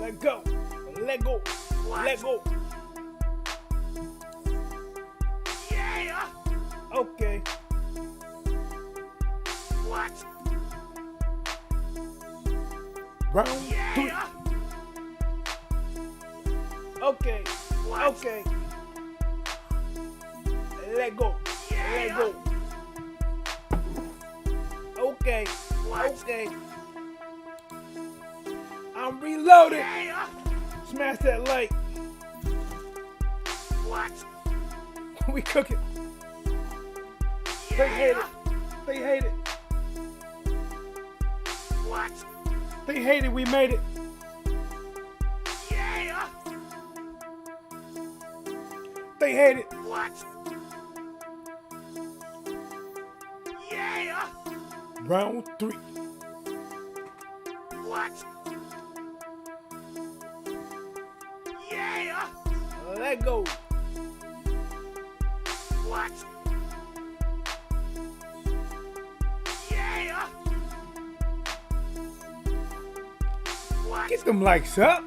Let go. Let go. What? Let go. Yeah. Okay. What? Round 3. Yeah. Okay. What? Okay. Let go. Let Yeah. go. Okay. What? Okay. I'm reloaded. Yeah. Smash that like. What? We cooking. They hate it. They hate it. What? They hate it. We made it. Yeah. They hate it. What? Yeah. Round 3. What? Yeah. Let go. What? Yeah. What? Get them likes up.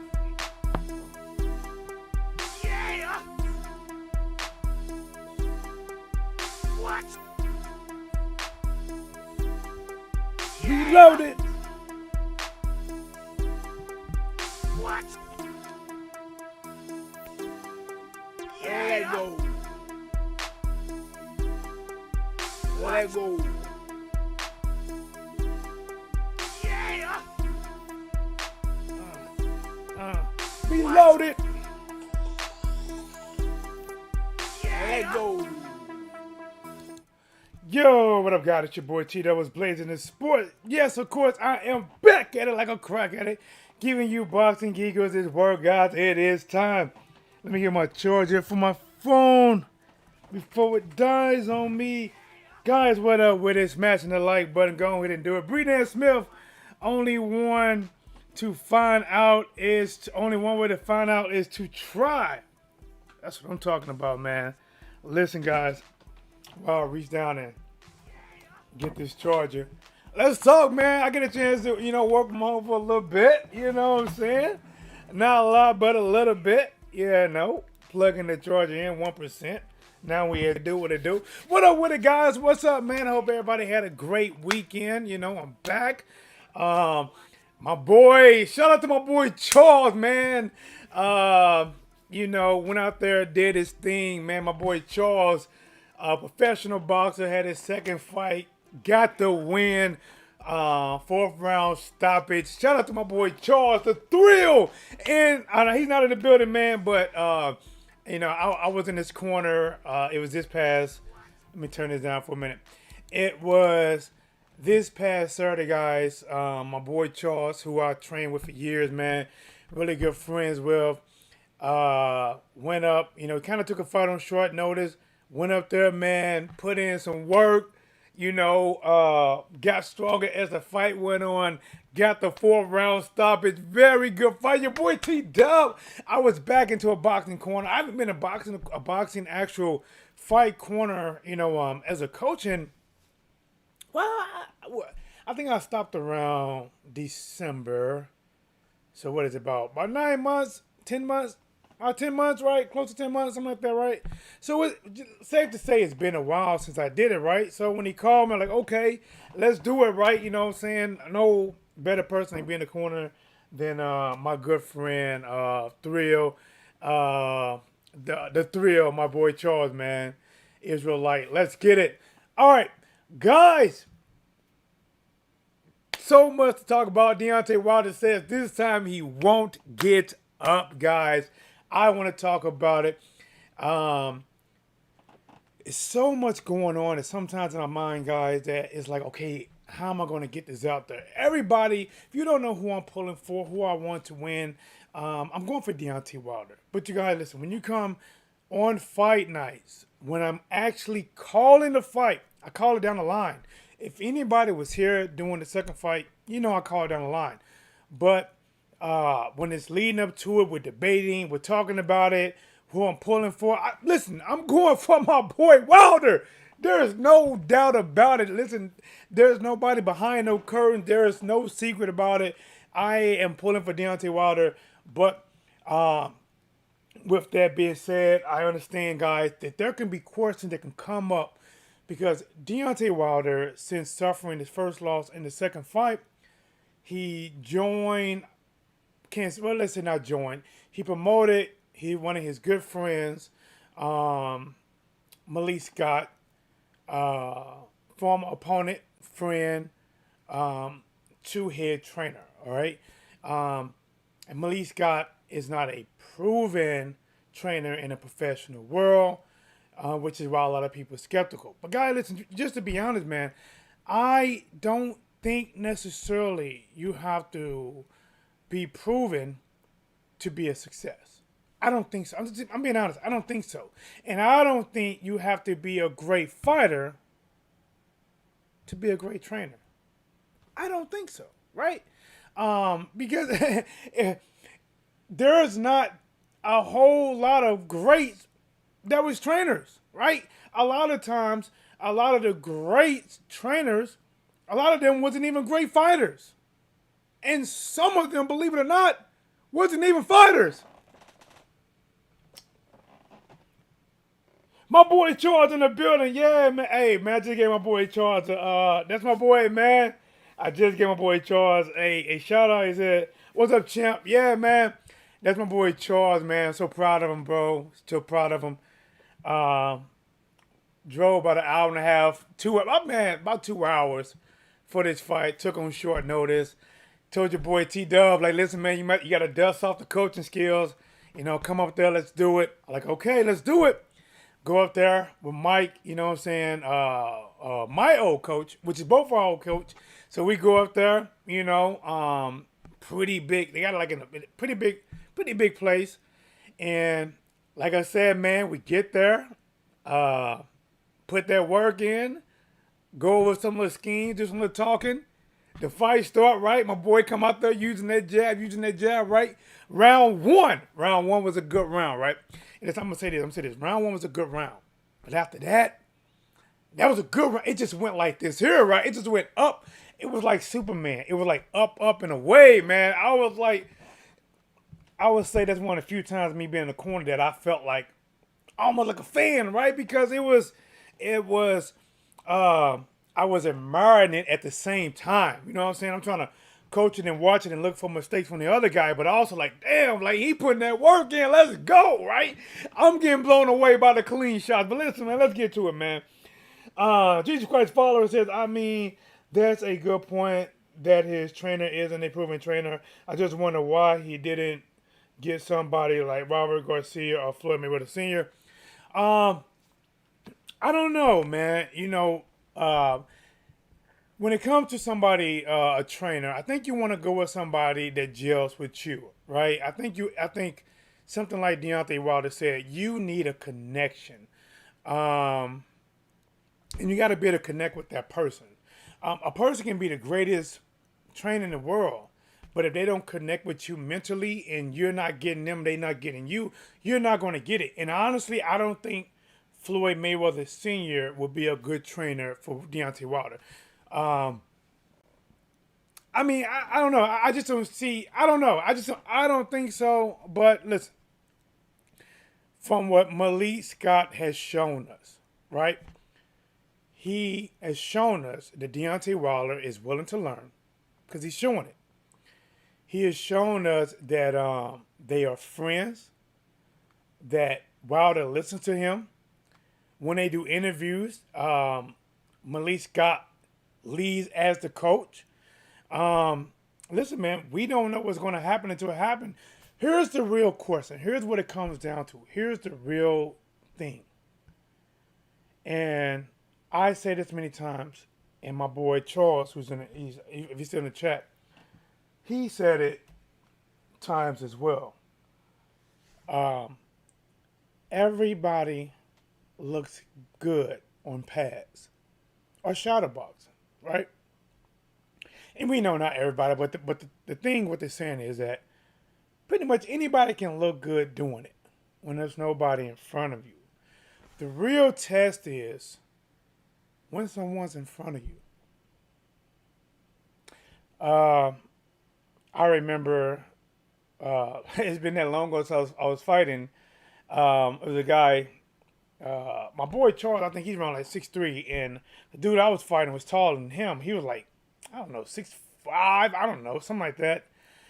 Yeah. What? Reloaded. What? Let Yeah. go. Let go. Yeah. Reloaded. Yeah. Let go. Yo, what up, guys? It's your boy TDub was blazing the sport. Yes, of course, I am back at it like a crack at it, giving you boxing giggles this word, guys. It is time. Let me get my charger for my phone before it dies on me. Guys, what up with it? Smashing the like button. Go ahead and do it. Breeden Smith, only one to find out is only one way to find out is to try. That's what I'm talking about, man. Listen, guys. Wow, reach down and get this charger. Let's talk, man. I get a chance to, work from home for a little bit. You know what I'm saying? Not a lot, but a little bit. Yeah, no. Plugging the charger in 1%. Now we had to do what it do. What up with it, guys? What's up, man? I hope everybody had a great weekend. I'm back. My boy, shout out to my boy Charles, man. Went out there, did his thing, man. My boy Charles, a professional boxer, had his second fight, got the win. 4th round stoppage. Shout out to my boy Charles, the thrill. And he's not in the building, man, but I was in this corner. It was this past. Let me turn this down for a minute. It was this past Saturday, guys. My boy Charles, who I trained with for years, man, really good friends with, went up. Kind of took a fight on short notice. Went up there, man, put in some work. Got stronger as the fight went on. Got the 4th round stoppage. Very good fight. Your boy TDub. I was back into a boxing corner. I haven't been a boxing actual fight corner, as a coach. And, well, I think I stopped around December. So what is it about 9 months, 10 months? 10 months, right? Close to 10 months, something like that, right? So it's safe to say it's been a while since I did it, right? So when he called me, I'm like, okay, let's do it, right? You know what I'm saying? No better person to be in the corner than my good friend, Thrill. The Thrill, my boy Charles, man. Israelite. Let's get it. All right, guys. So much to talk about. Deontay Wilder says this time he won't get up, guys. I want to talk about it. It's so much going on, and sometimes in our mind, guys, that it's like, okay, how am I going to get this out there? Everybody, if you don't know who I'm pulling for, who I want to win, I'm going for Deontay Wilder. But you guys, listen, when you come on fight nights, when I'm actually calling the fight, I call it down the line. If anybody was here doing the second fight, I call it down the line. But when it's leading up to it, we're debating, we're talking about it, who I'm pulling for. Listen, I'm going for my boy Wilder. There's no doubt about it. Listen, there's nobody behind no curtain. There is no secret about it. I am pulling for Deontay Wilder, but with that being said, I understand, guys, that there can be questions that can come up because Deontay Wilder, since suffering his first loss in the second fight, he joined. Well, let's say not joined. He promoted. One of his good friends, Malik Scott, former opponent, friend, two-head trainer. All right, and Malik Scott is not a proven trainer in the professional world, which is why a lot of people are skeptical. But guys, listen, just to be honest, man, I don't think necessarily you have to be proven to be a success. I don't think so. I'm being honest. I don't think so. And I don't think you have to be a great fighter to be a great trainer. I don't think so, right? Because there's not a whole lot of greats that was trainers, right? A lot of times, a lot of the great trainers, a lot of them wasn't even great fighters. And some of them, believe it or not, wasn't even fighters. My boy Charles in the building. Yeah, man. Hey, man, I just gave my boy Charles that's my boy, man. I just gave my boy Charles a shout out. He said, "What's up, champ?" Yeah, man. That's my boy Charles, man. I'm so proud of him, bro. Still proud of him. Drove about an hour and a half, about 2 hours for this fight. Took on short notice. Told your boy TDub, like, listen, man, you got to dust off the coaching skills. You know, come up there, let's do it. I'm like, okay, let's do it. Go up there with Mike, you know what I'm saying, my old coach, which is both our old coach. So we go up there, you know, pretty big. They got like a pretty big place. And like I said, man, we get there, put that work in, go over some of the schemes, do some of the talking. The fight start, right? My boy come out there using that jab, right? Round one was a good round, right? And I'm gonna say this. Round one was a good round. But after that was a good round. It just went like this here, right? It just went up. It was like Superman. It was like up and away, man. I would say that's one of the few times me being in the corner that I felt like almost like a fan, right? Because I was admiring it at the same time. You know what I'm saying? I'm trying to coach it and watch it and look for mistakes from the other guy, but also like, damn, like he putting that work in. Let's go, right? I'm getting blown away by the clean shots. But listen, man, let's get to it, man. Jesus Christ follower says, I mean, that's a good point that his trainer isn't a proven trainer. I just wonder why he didn't get somebody like Robert Garcia or Floyd Mayweather Sr. I don't know, man. You know, when it comes to somebody, a trainer, I think you want to go with somebody that gels with you, right? I think something like Deontay Wilder said, you need a connection, and you got to be able to connect with that person. A person can be the greatest trainer in the world, but if they don't connect with you mentally and you're not getting them, they're not getting you, you're not going to get it. And honestly, I don't think Floyd Mayweather Sr. would be a good trainer for Deontay Wilder. I mean, I don't know. I just don't see. I don't know. I don't think so. But listen, from what Malik Scott has shown us, right? He has shown us that Deontay Wilder is willing to learn because he's showing it. He has shown us that they are friends, that Wilder listens to him. When they do interviews, Malik Scott leads as the coach. Listen, man, we don't know what's going to happen until it happens. Here's the real question. Here's what it comes down to. Here's the real thing. And I say this many times, and my boy Charles, if he's still in the chat, he said it times as well. Everybody looks good on pads or shadow boxing, right? And we know not everybody, but the thing what they're saying is that pretty much anybody can look good doing it when there's nobody in front of you. The real test is when someone's in front of you. I I remember it's been that long ago since I was fighting. It was a guy, my boy Charles. I think he's around like 6'3", and the dude I was fighting was taller than him. He was like, I don't know, 6'5", I don't know, something like that.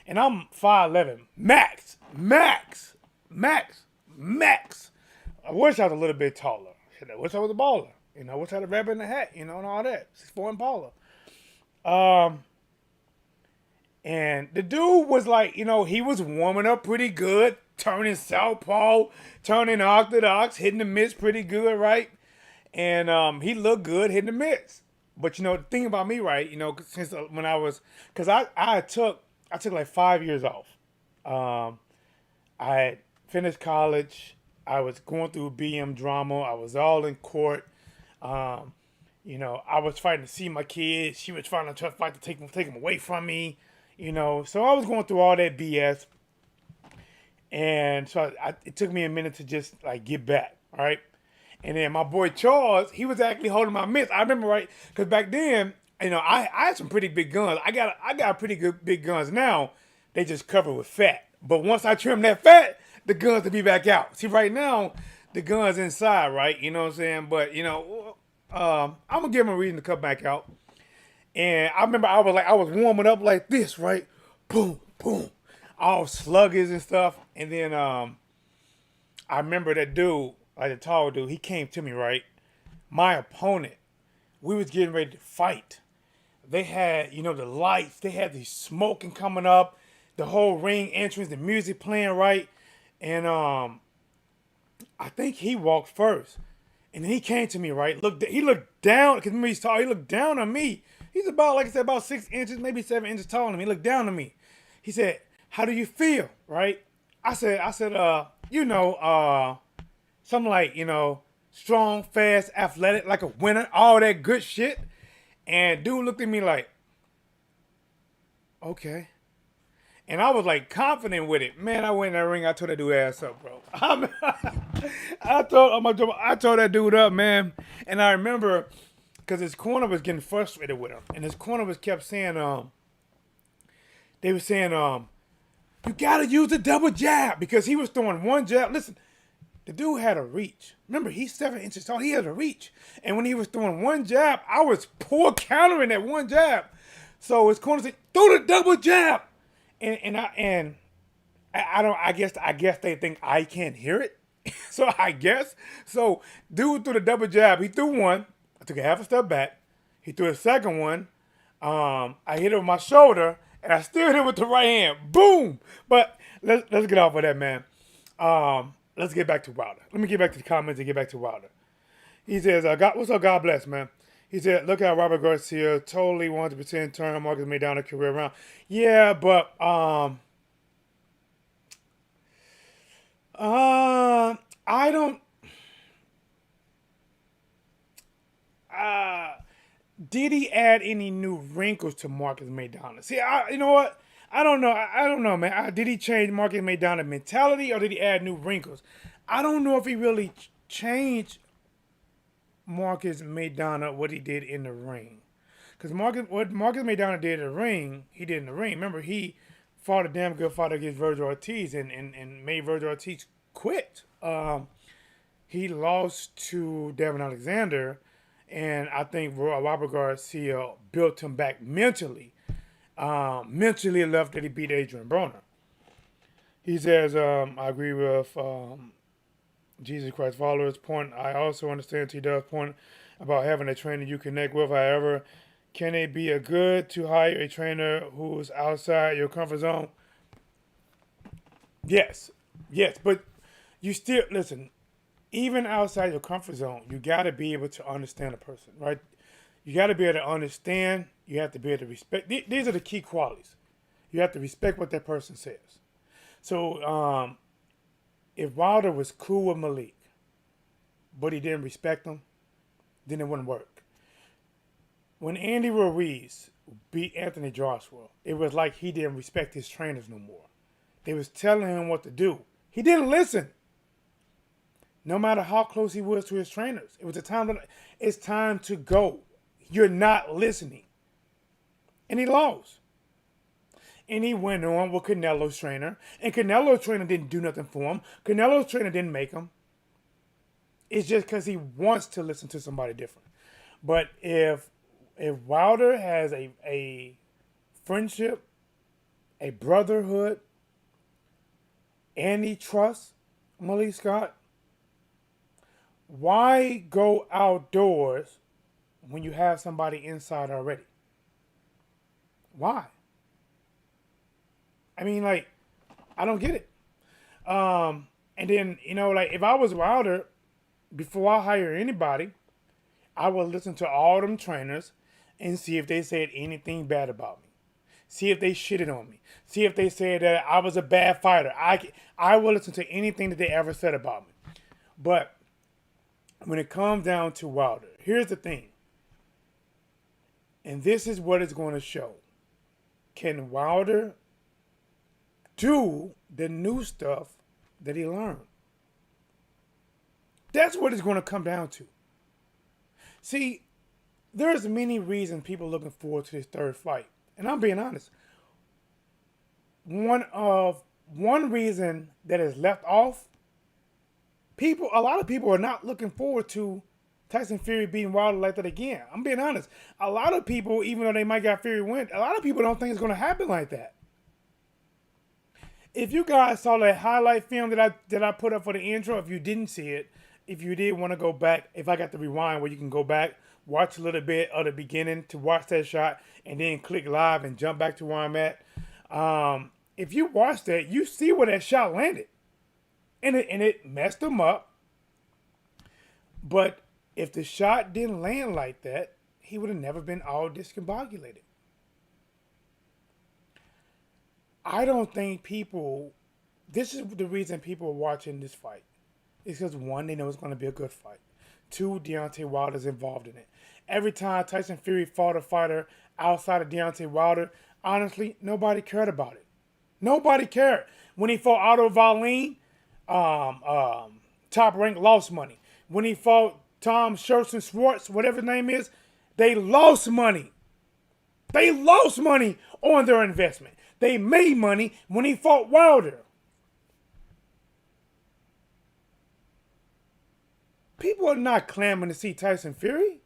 And I'm 5'11", max. I wish I was a little bit taller. I wish I was a baller. I wish I had a rabbit in the hat, and all that. 6'4" Impala. And the dude was like, he was warming up pretty good, turning southpaw, turning orthodox, hitting the mitts pretty good, right? And he looked good hitting the mitts. But the thing about me, right? Since when I was, because I took like 5 years off. I had finished college. I was going through BM drama. I was all in court. I was fighting to see my kids. She was trying to fight to take them away from me. So I was going through all that BS. And so it took me a minute to just like get back, all right? And then my boy Charles, he was actually holding my mitts. I remember, right, because back then, I had some pretty big guns. I got pretty good big guns now. They just covered with fat. But once I trim that fat, the guns will be back out. See, right now, the gun's inside, right? You know what I'm saying? But, I'm going to give him a reason to come back out. And I remember I was warming up like this, right? Boom, boom. All sluggish and stuff. And then I remember that dude, like the tall dude, he came to me, right? My opponent, we was getting ready to fight. They had, the lights. They had the smoking coming up. The whole ring entrance, the music playing, right? And I think he walked first. And then he came to me, right? He looked down, because remember he's tall. He looked down on me. He's about, like I said, about 6 inches, maybe 7 inches taller than me. He looked down on me. He said, "How do you feel?" Right? I said, something like, strong, fast, athletic, like a winner, all that good shit. And dude looked at me like, okay. And I was like confident with it. Man, I went in that ring. I tore that dude ass up, bro. I tore that dude up, man. And I remember, because his corner was getting frustrated with him, and his corner was kept saying, they were saying, you gotta use the double jab, because he was throwing one jab. Listen, the dude had a reach. Remember, he's 7 inches tall. He had a reach, and when he was throwing one jab, I was poor countering that one jab. So his corner said, "Throw the double jab." I guess they think I can't hear it. So dude threw the double jab. He threw one. I took a half a step back. He threw a second one. I hit it with my shoulder, and I still hit it with the right hand. Boom! But let's get off of that, man. Let's get back to Wilder. Let me get back to the comments and get back to Wilder. He says, what's up, God bless, man? He said, look how Robert Garcia totally 100% turned Marcus Maidana career around. Yeah, but I don't. Did he add any new wrinkles to Marcus Maidana? See, you know what? I don't know. I don't know, man. Did he change Marcus Maidana mentality, or did he add new wrinkles? I don't know if he really changed Marcus Maidana what he did in the ring. Because what Marcus Maidana did in the ring, he did in the ring. Remember, he fought a damn good fight against Virgil Ortiz and made Virgil Ortiz quit. He lost to Devin Alexander, and I think Robert Garcia built him back mentally. Mentally enough that he beat Adrian Broner. He says, I agree with Jesus Christ followers' point. I also understand TDub's point about having a trainer you connect with. However, can it be a good to hire a trainer who's outside your comfort zone? Yes, but you still, listen, even outside your comfort zone, you got to be able to understand a person, right? You got to be able to understand. You have to be able to respect. These are the key qualities. You have to respect what that person says. So, if Wilder was cool with Malik, but he didn't respect him, then it wouldn't work. When Andy Ruiz beat Anthony Joshua, it was like he didn't respect his trainers no more. They was telling him what to do. He didn't listen. No matter how close he was to his trainers. It was it's time to go. You're not listening. And he lost. And he went on with Canelo's trainer. And Canelo's trainer didn't do nothing for him. Canelo's trainer didn't make him. It's just because he wants to listen to somebody different. But if Wilder has a friendship, a brotherhood, and he trusts Malik Scott, why go outdoors when you have somebody inside already? Why? I mean, like, I don't get it. And then, like, if I was Wilder, before I hire anybody, I would listen to all them trainers and see if they said anything bad about me. See if they shitted on me. See if they said that I was a bad fighter. I will listen to anything that they ever said about me. But when it comes down to Wilder, here's the thing. And this is what it's going to show. Can Wilder do the new stuff that he learned? That's what it's going to come down to. See, there's many reasons people looking forward to this third fight. And I'm being honest. One reason that is left off, a lot of people are not looking forward to Tyson Fury beating Wilder like that again. I'm being honest. A lot of people, even though they might got Fury win, a lot of people don't think it's going to happen like that. If you guys saw that highlight film that I put up for the intro, if you didn't see it, if you did want to go back, if I got the rewind where you can go back, watch a little bit of the beginning to watch that shot, and then click live and jump back to where I'm at. If you watch that, you see where that shot landed. And it messed him up. But if the shot didn't land like that, he would have never been all discombobulated. I don't think this is the reason people are watching this fight. It's because, one, they know it's going to be a good fight. Two, Deontay Wilder's involved in it. Every time Tyson Fury fought a fighter outside of Deontay Wilder, honestly, nobody cared about it. Nobody cared. When he fought Otto Wallin, Top Rank lost money. When he fought Tom Scherson Schwartz, whatever his name is, they lost money. They lost money on their investment. They made money when he fought Wilder. People are not clamoring to see Tyson Fury.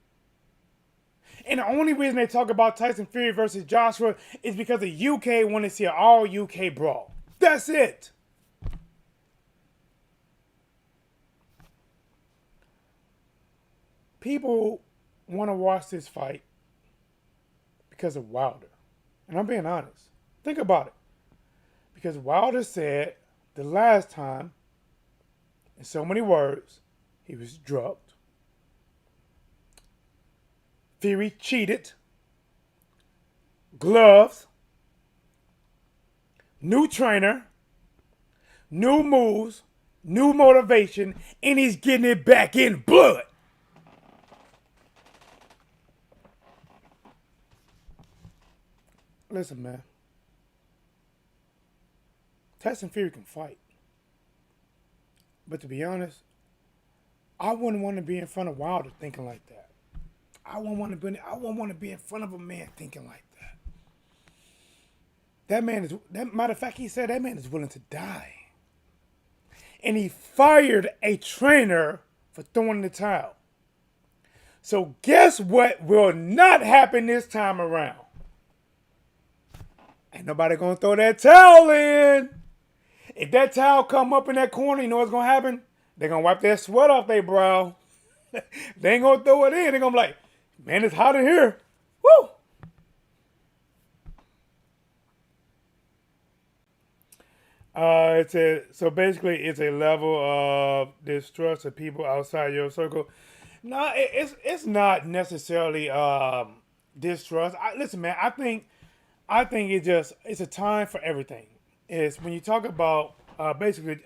And the only reason they talk about Tyson Fury versus Joshua is because the UK want to see an all UK brawl. That's it. People want to watch this fight because of Wilder. And I'm being honest. Think about it. Because Wilder said the last time, in so many words, he was drugged. Fury cheated. Gloves. New trainer. New moves. New motivation. And he's getting it back in blood. Listen, man. Tyson Fury can fight. But to be honest, I wouldn't want to be in front of Wilder thinking like that. I wouldn't want to be in front of a man thinking like that. Matter of fact, he said that man is willing to die. And he fired a trainer for throwing the towel. So guess what will not happen this time around? Ain't nobody gonna throw that towel in. If that towel come up in that corner, you know what's gonna happen? They're gonna wipe that sweat off their brow. They ain't gonna throw it in. They're gonna be like, man, it's hot in here. Woo! So basically it's a level of distrust of people outside your circle. No, it's not necessarily distrust. Listen, man, I think it's a time for everything. It's when you talk about basically.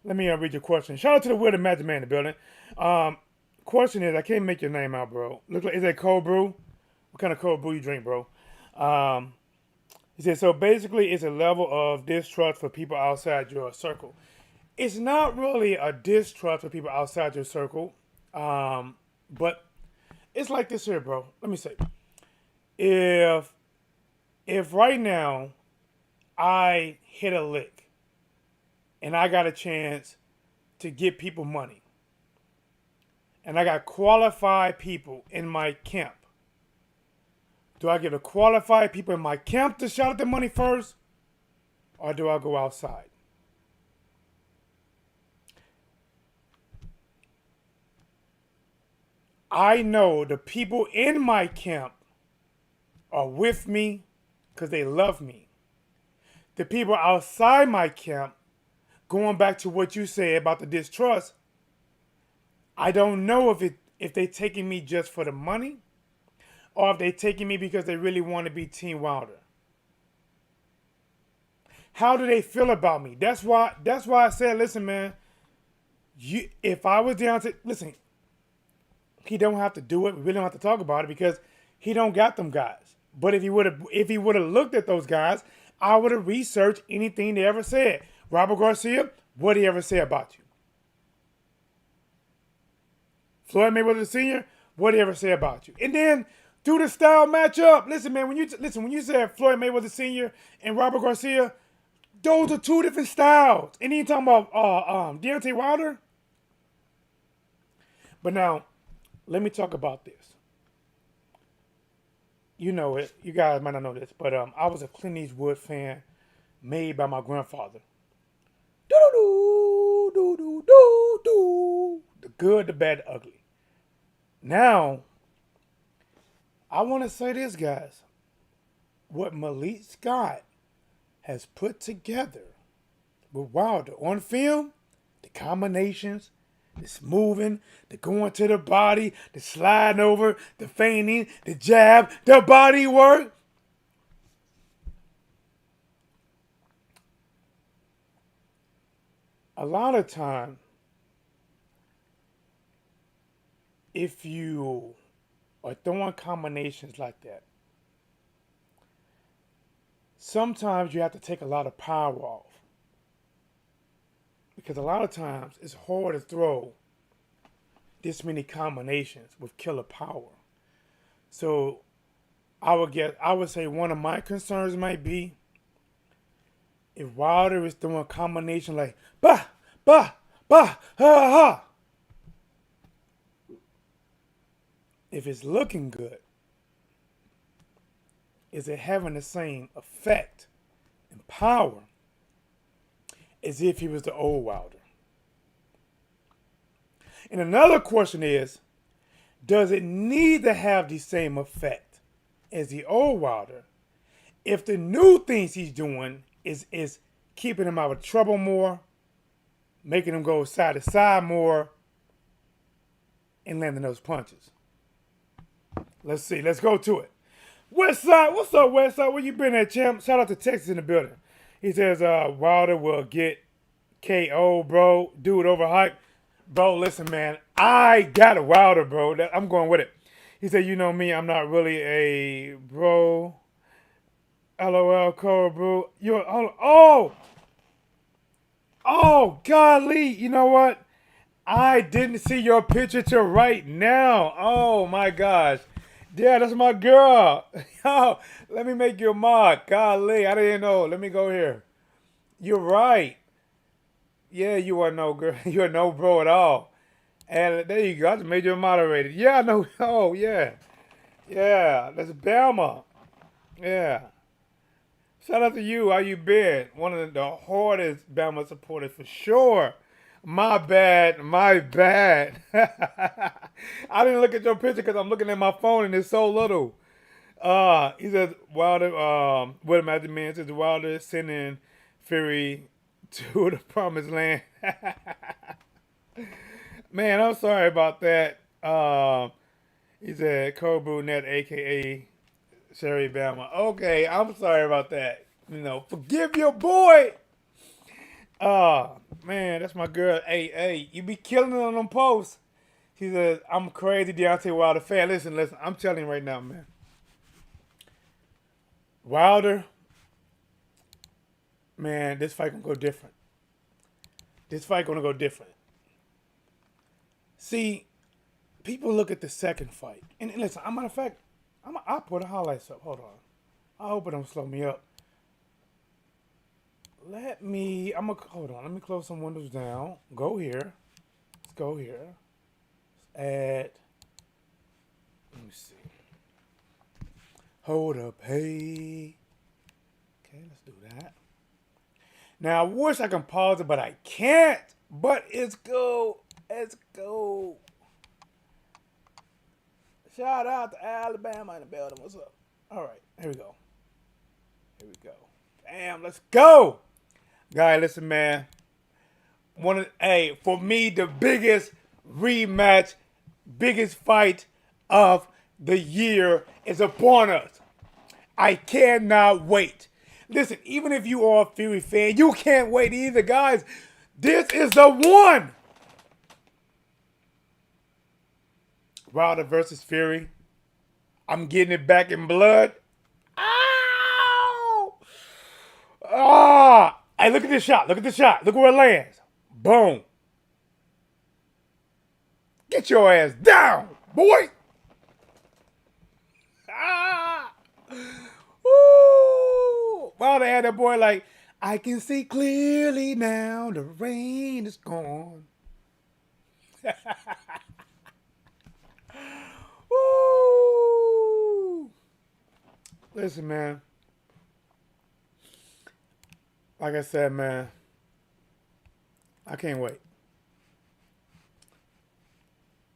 Let me read your question. Shout out to the Weird Magic Man in the building. Question is, I can't make your name out, bro. Look like, is that cold brew? What kind of cold brew you drink, bro? He said, so basically it's a level of distrust for people outside your circle. It's not really a distrust for people outside your circle. But it's like this here, bro. Let me say. If right now I hit a lick and I got a chance to get people money, and I got qualified people in my camp, do I get the qualified people in my camp to shout out the money first, or do I go outside? I know the people in my camp are with me because they love me. The people outside my camp, going back to what you said about the distrust, I don't know if they taking me just for the money, or if they taking me because they really want to be Team Wilder. How do they feel about me? That's why I said, listen, man, if I was Deontay, listen, he don't have to do it. We really don't have to talk about it because he don't got them guys. But if he would have looked at those guys, I would have researched anything they ever said. Robert Garcia, what did he ever say about you? Floyd Mayweather Sr., what did he ever say about you? And then do the style matchup. Listen, man, when you said Floyd Mayweather Sr. and Robert Garcia, those are two different styles. And then you talking about Deontay Wilder. But now, let me talk about this. You know it. You guys might not know this, but I was a Clint Eastwood fan, made by my grandfather. The good, the bad, the ugly. Now, I want to say this, guys. What Malik Scott has put together with Wilder on film, the combinations, the moving, the going to the body, the sliding over, the feigning, the jab, the body work. A lot of time, if you are throwing combinations like that, sometimes you have to take a lot of power off. Because a lot of times it's hard to throw this many combinations with killer power. So I would say one of my concerns might be if Wilder is throwing a combination like bah, bah, bah, ha, ha. If it's looking good, is it having the same effect and power as if he was the old Wilder? And another question is, does it need to have the same effect as the old Wilder if the new things he's doing is keeping him out of trouble more, making him go side to side more, and landing those punches? Let's see. Let's go to it. Westside, what's up, Westside? Where you been at, champ? Shout out to Texas in the building. He says Wilder will get KO, bro. Dude, overhyped. Bro, listen, man. I got a Wilder, bro. I'm going with it. He said, you know me, I'm not really a bro. LOL, Cole, bro. Oh, golly. You know what? I didn't see your picture till right now. Oh, my gosh. Yeah, that's my girl. Yo, let me make you a mod. Golly, I didn't know. Let me go here. You're right. Yeah, you are no girl. You are no bro at all. And there you go. I just made you a moderator. Yeah, I know. Oh, yeah. Yeah, that's Bama. Yeah. Shout out to you. How you been? One of the hardest Bama supporters for sure. My bad. My bad. I didn't look at your picture because I'm looking at my phone and it's so little. He says Wilder, what Magic Man says Wilder is sending Fury to the promised land. Man, I'm sorry about that. He said Cole Brunette, aka Sherry Bama. Okay, I'm sorry about that. You know, forgive your boy. Man, that's my girl. Hey, you be killing it on them posts. He says, I'm a crazy Deontay Wilder fan. Listen, I'm telling you right now, man. Wilder, man, this fight gonna go different. This fight gonna go different. See, people look at the second fight. And listen, matter of fact, I'll put the highlights up. Hold on. I hope it don't slow me up. hold on. Let me close some windows down. Go here. Let's go here. Let's add. Let me see. Hold up, hey. Okay, let's do that. Now I wish I can pause it, but I can't. But it's go. Let's go. Shout out to Alabama in the building. What's up? All right, here we go. Here we go. Damn, let's go. Guys, listen, man. For me, the biggest rematch, biggest fight of the year is upon us. I cannot wait. Listen, even if you are a Fury fan, you can't wait either, guys. This is the one. Wilder versus Fury. I'm getting it back in blood. Ow! Ah! Hey, look at this shot. Look at this shot. Look where it lands. Boom. Get your ass down, boy. Ah! Woo! Wilder had that boy like, I can see clearly now. The rain is gone. Woo! Listen, man. Like I said, man, I can't wait.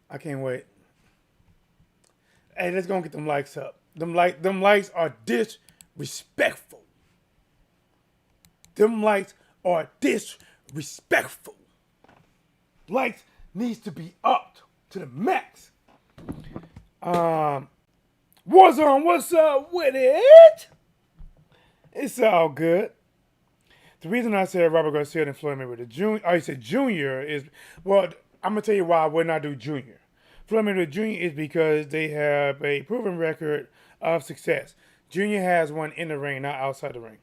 I can't wait. Hey, let's go and get them likes up. Them likes are disrespectful. Them likes are disrespectful. Likes needs to be upped to the max. Warzone, what's up with it? It's all good. The reason I said Robert Garcia and Floyd Mayweather Jr. I said Junior is, well, I'm gonna tell you why I would not do Junior. Floyd Mayweather Jr. is because they have a proven record of success. Junior has one in the ring, not outside the ring.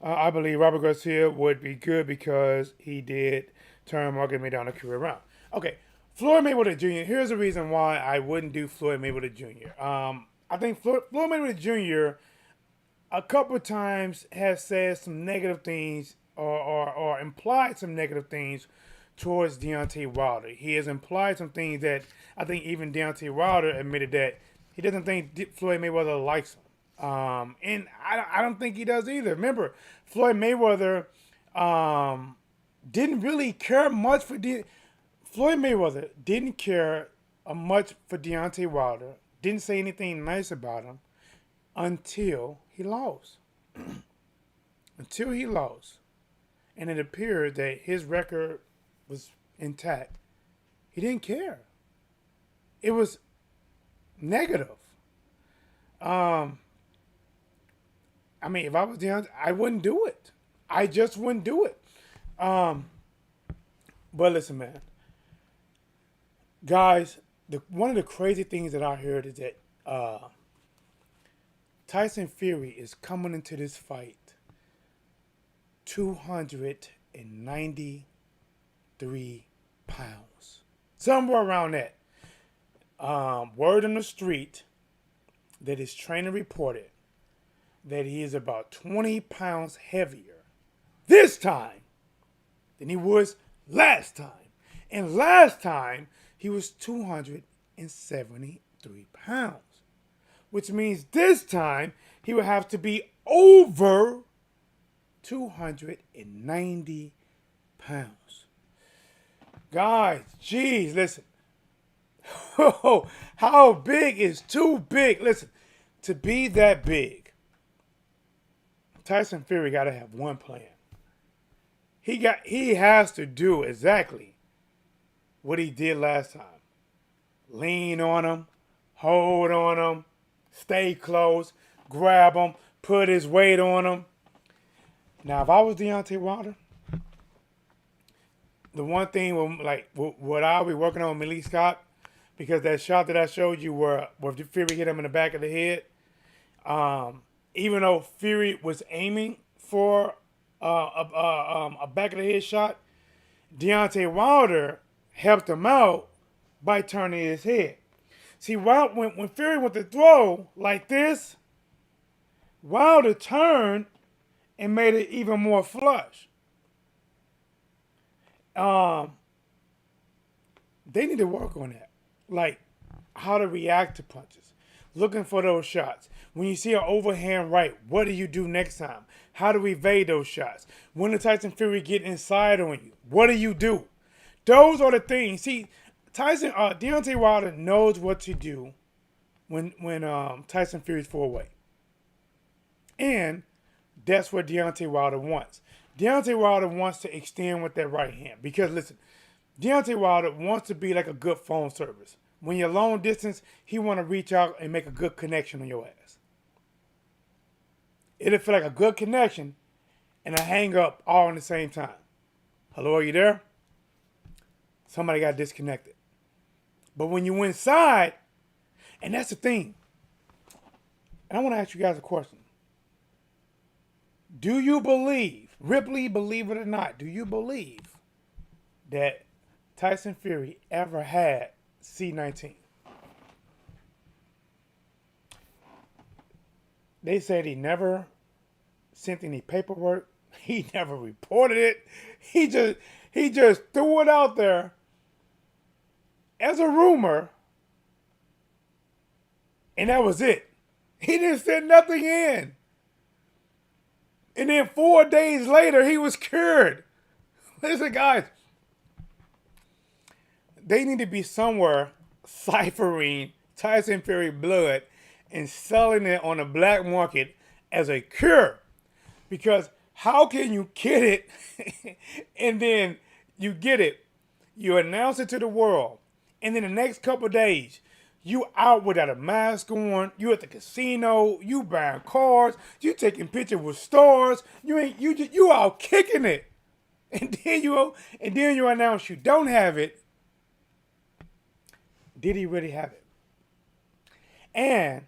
I believe Robert Garcia would be good because he did turn Market Me down a career around. Okay, Floyd Mayweather Jr. Here's the reason why I wouldn't do Floyd Mayweather Jr. I think Floyd Mayweather Jr. a couple of times has said some negative things or implied some negative things towards Deontay Wilder. He has implied some things that I think even Deontay Wilder admitted that he doesn't think Floyd Mayweather likes him. And I don't think he does either. Remember, Floyd Mayweather didn't really care much for Floyd Mayweather didn't care much for Deontay Wilder. Didn't say anything nice about him until he lost. Until he lost. And it appeared that his record was intact. He didn't care. It was negative. I mean, if I was Deontay, I wouldn't do it. I just wouldn't do it. But listen, man. Guys, one of the crazy things that I heard is that Tyson Fury is coming into this fight 293 pounds. Somewhere around that. Word on the street that his trainer reported that he is about 20 pounds heavier this time than he was last time. And last time, he was 273 pounds. Which means this time, he would have to be over 290 pounds. Guys, geez, listen. How big is too big? Listen, to be that big, Tyson Fury got to have one plan. He has to do exactly what he did last time. Lean on him, hold on him, stay close, grab him, put his weight on him. Now, if I was Deontay Wilder, the one thing, what I'll be working on with Malik Scott, because that shot that I showed you where Fury hit him in the back of the head, even though Fury was aiming for a back of the head shot, Deontay Wilder helped him out by turning his head. See, when Fury went to throw like this, Wilder turned and made it even more flush. They need to work on that. Like how to react to punches. Looking for those shots. When you see an overhand right, what do you do next time? How to evade those shots? When the Tyson Fury get inside on you, what do you do? Those are the things. See, Deontay Wilder knows what to do when Tyson Fury's 4-way. And that's what Deontay Wilder wants. Deontay Wilder wants to extend with that right hand. Because listen, Deontay Wilder wants to be like a good phone service. When you're long distance, he want to reach out and make a good connection on your ass. It'll feel like a good connection and a hang up all in the same time. Hello, are you there? Somebody got disconnected. But when you inside, and that's the thing. And I want to ask you guys a question. Do you believe, Ripley, believe it or not, do you believe that Tyson Fury ever had C-19? They said he never sent any paperwork. He never reported it. He just threw it out there as a rumor, and that was it. He didn't send nothing in. And then 4 days later, he was cured. Listen, guys, they need to be somewhere ciphering Tyson Fury blood and selling it on the black market as a cure. Because how can you get it and then you get it, you announce it to the world, and then the next couple of days, you out without a mask on, you at the casino, you buying cars, you taking pictures with stars, you out kicking it. And then you announce you don't have it. Did he really have it? And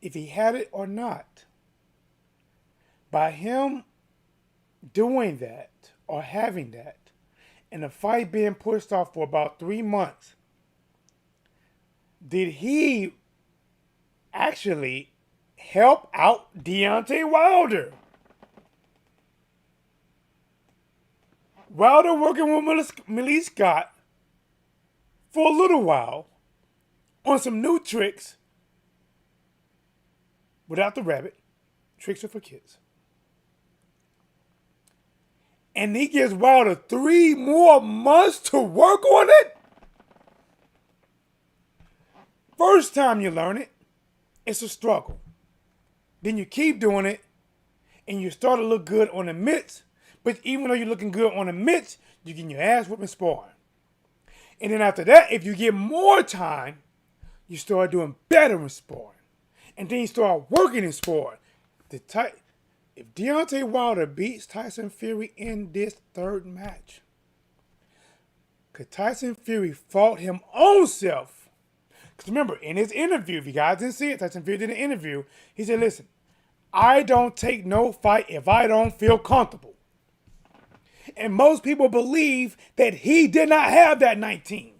if he had it or not, by him doing that or having that, and the fight being pushed off for about 3 months, did he actually help out Deontay Wilder? Wilder working with Millie Scott for a little while on some new tricks without the rabbit. Tricks are for kids. And he gives Wilder 3 more months to work on it? First time you learn it, it's a struggle. Then you keep doing it, and you start to look good on the mitts. But even though you're looking good on the mitts, you're getting your ass whipped in sparring. And then after that, if you get more time, you start doing better in sparring. And then you start working in sparring. If Deontay Wilder beats Tyson Fury in this third match, could Tyson Fury fought him own self? Because remember, in his interview, if you guys didn't see it, Tyson Fury did an interview. He said, listen, I don't take no fight if I don't feel comfortable. And most people believe that he did not have that 19.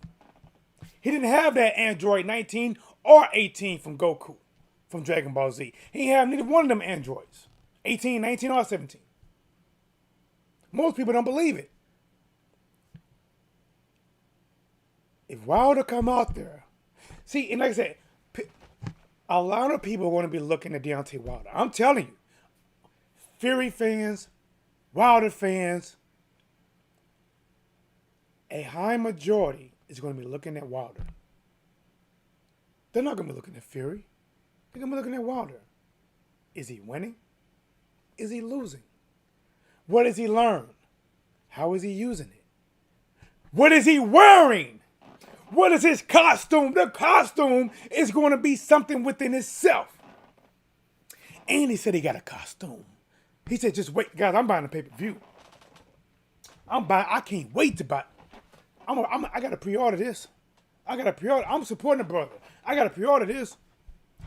He didn't have that Android 19 or 18 from Goku, from Dragon Ball Z. He didn't have neither one of them androids, 18, 19, or 17. Most people don't believe it. If Wilder come out there, see, and like I said, a lot of people are going to be looking at Deontay Wilder. I'm telling you, Fury fans, Wilder fans, a high majority is going to be looking at Wilder. They're not going to be looking at Fury. They're going to be looking at Wilder. Is he winning? Is he losing? What has he learned? How is he using it? What is he wearing? What is his costume? The costume is going to be something within itself. And he said he got a costume. He said, just wait. Guys, I'm buying a pay-per-view. I can't wait to buy. I got to pre-order this. I got to pre-order. I'm supporting the brother. I got to pre-order this.